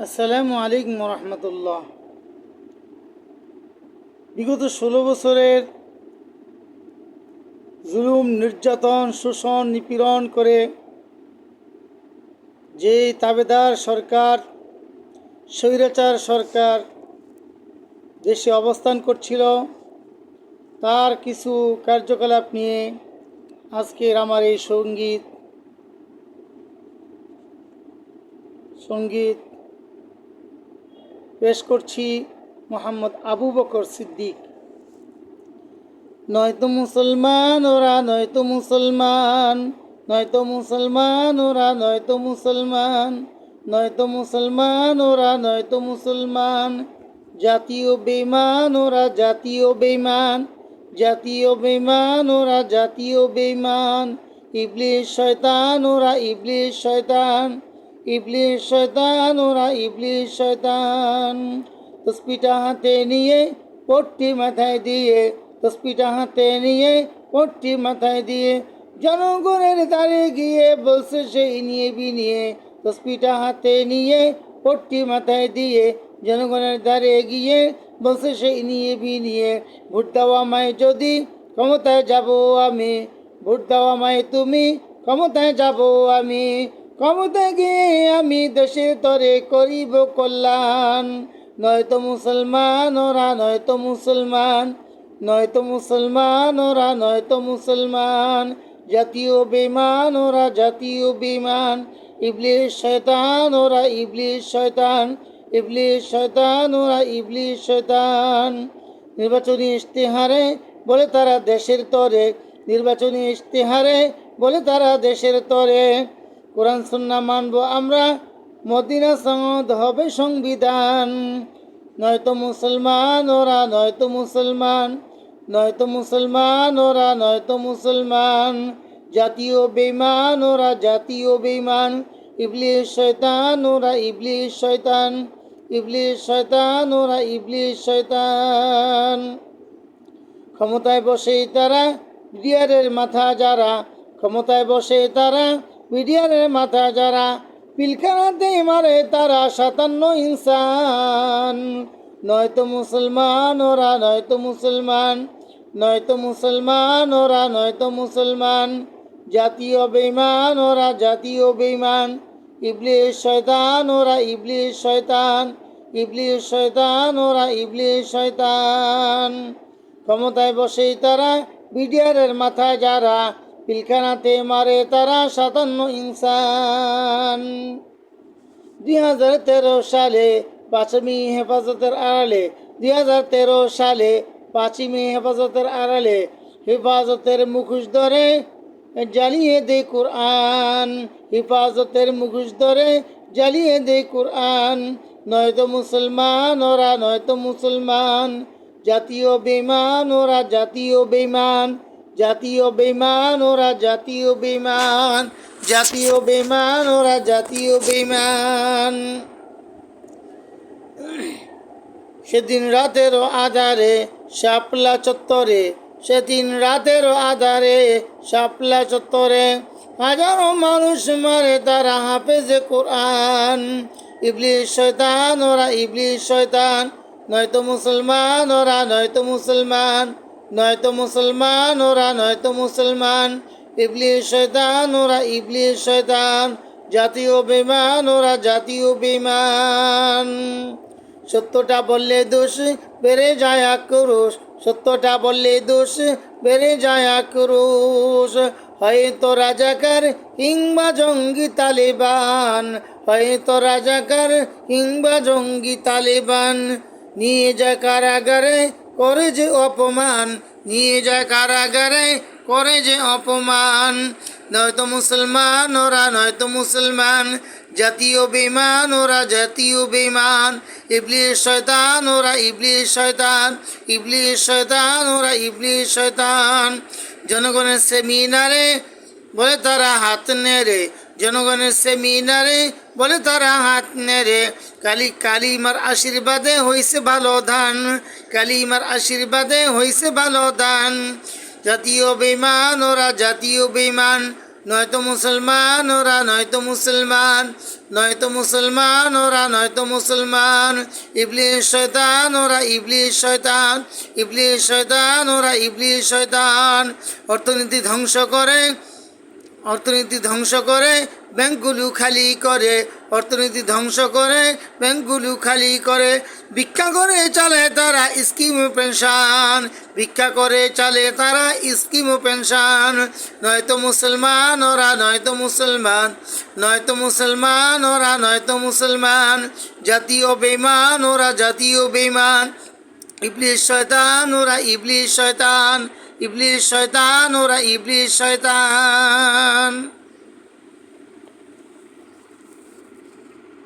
আসসালামু আলাইকুম রহমতুল্লাহ। বিগত ১৬ বছরের জুলুম, নির্যাতন, শোষণ, নিপীড়ন করে যে তাবেদার সরকার, স্বৈরাচার সরকার দেশে অবস্থান করছিল, তার কিছু কার্যকলাপ নিয়ে আজকের আমার এই সঙ্গীত পেশ করছি। মোহাম্মদ আবু বকর সিদ্দিক। নয়তো মুসলমান ওরা, নয়তো মুসলমান, নয়তো মুসলমান ওরা, নয়তো মুসলমান, নয়তো মুসলমান ওরা, নয়তো মুসলমান, জাতীয় বেঈমান ওরা, জাতীয় বেঈমান, জাতীয় বেঈমান ওরা, জাতীয় বেঈমান, ইবলিস শয়তান ওরা, ইবলিস শয়তান, ইবলিস শয়তান ওরা, ইবলিস শয়তান। তসবিটা হাতে নিয়ে, পট্টি মাথায় দিয়ে, তসবিটা হাতে নিয়ে, পট্টি মাথায় দিয়ে, জনগণের দ্বারে গিয়ে বলছে সেই নিয়ে বিনিয়ে। তসবিটা হাতে নিয়ে, পট্টি মাথায় দিয়ে, জনগণের দ্বারে গিয়ে বলছে সেই নিয়ে বিনিয়ে। ভোট দাও আমায় যদি, ক্ষমতায় যাব আমি, ভোট দাও আমায় তুমি, ক্ষমতায় যাব আমি, ক্ষমতায় গিয়ে আমি দেশের তরে করিব কল্যাণ। নয়তো মুসলমান ওরা, নয়তো মুসলমান, নয়তো মুসলমান ওরা, নয়তো মুসলমান, জাতীয় বেঈমান ওরা, জাতীয় বেঈমান, ইবলিস শয়তান ওরা, ইবলিস শয়তান, ইবলিস শয়তান ওরা, ইবলিস শয়তান। নির্বাচনী ইশতেহারে বলে তারা দেশের তরে, নির্বাচনী ইশতেহারে বলে তারা দেশের তরে, কোরআন সুন্নাহ মানব আমরা, মদিনা সনদ হবে সংবিধান। নয়তো মুসলমান ওরা, নয়তো মুসলমান, নয়তো মুসলমান ওরা, নয়তো মুসলমান, জাতীয় বেঈমান ওরা, জাতীয় বেঈমান, ইবলিস শয়তান ওরা, ইবলিস শয়তান, ইবলিস শয়তান ওরা, ইবলিস শয়তান। ক্ষমতায় বসে তারা বিডিআরের মাথা যারা, ক্ষমতায় বসে তারা বিডিআরের মাথা যারা, পিলখানাতে মারে তারা ৫৭ ইনসান। নয়তো মুসলমান ওরা, নয়তো মুসলমান, নয়তো মুসলমান ওরা, নয়তো মুসলমান, জাতীয় বেঈমান ওরা, জাতীয় বেঈমান, ইবলিস শয়তান ওরা, ইবলিস শয়তান, ইবলিস শয়তান ওরা, ইবলিস শয়তান। ক্ষমতায় বসেই তারা বিডিআরের মাথায় যারা, পিলখানাতে মারে তারা ৫৭ ইনসান। ২০১৩ সালে ৫ই মে হেফাজতের আড়ালে, ২০১৩ সালে ৫ই মে হেফাজতের আড়ালে, হেফাজতের মুখোশ ধরে জ্বালিয়ে দে কোরআন, হেফাজতের মুখোশ ধরে জ্বালিয়ে দে কোরআন। নয়তো মুসলমান ওরা, নয়তো মুসলমান, জাতীয় বেঈমান ওরা, জাতীয় বেঈমান, জাতীয় বেঈমান ওরা, জাতীয় বেঈমান, জাতীয় বেঈমান ওরা, জাতীয় বেঈমান। সেদিন রাতেরও আধারে শাপলা চত্বরে, সেদিন রাতেরও আধারে শাপলা চত্বরে, হাজারো মানুষ মারে তারা হাফেজে কোরআন। ইবলিস শয়তান ওরা, ইবলিস শয়তান, নয়তো মুসলমান ওরা, নয়তো মুসলমান, নয়তো মুসলমান ওরা, নয়তো মুসলমান, ইবলিস শয়তান ওরা, ইবলিস শয়তান, জাতীয় বেঈমান ওরা, জাতীয় বেঈমান। সত্যটা বললে দোষ বেড়ে যায় আক্রোশ, সত্যটা বললে দোষ বেড়ে যায় আক্রোশ, হয়তো রাজাকার কিংবা জঙ্গি তালেবান, হয়তো রাজাকার কিংবা জঙ্গি তালেবান, নিয়ে যায় কারাগারে করে যে অপমান, নিয়ে যায় কারাগারে করে যে অপমান। নয়তো মুসলমান ওরা, নয়তো মুসলমান, জাতীয় বেঈমান ওরা, জাতীয় বেঈমান, ইবলিস শয়তান ওরা, ইবলিস শয়তান, ইবলিস শয়তান ওরা, ইবলিস শয়তান। জনগণের সেমিনারে বলে তারা হাত নেড়ে, জনগণের সেমিনারে বলে তারা হাত নেড়ে, কালিমার আশীর্বাদে হইছে ভালো ধান, কালিমার আশীর্বাদে হইছে ভালো ধান। জাতীয় বেঈমান ওরা, জাতীয় বেঈমান, নয়তো মুসলমান ওরা, নয়তো মুসলমান, নয়তো মুসলমান ওরা নয়তো মুসলমান। ইবলিস শয়তান ওরা ইবলিস শয়তান, ইবলিস শয়তান ওরা ইবলিস শয়তান। অর্থনীতি ধ্বংস করে, অর্থনীতি ধ্বংস করে, ব্যাংকগুলো খালি করে, অর্থনীতি ধ্বংস করে, ব্যাংকগুলো খালি করে। ভিক্ষা করে চলে তারা স্কিম ও পেনশন, ভিক্ষা করে চলে তারা স্কিম ও পেনশন। নয়তো মুসলমান ওরা নয়তো মুসলমান, নয়তো মুসলমান ওরা নয়তো মুসলমান। জাতীয় বেঈমান ওরা জাতীয় বেঈমান। ইবলিস শয়তান ওরা ইবলিস শয়তান, ইবলিস শয়তান ওরা ইবলিস শয়তান।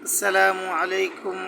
আসসালামু আলাইকুম।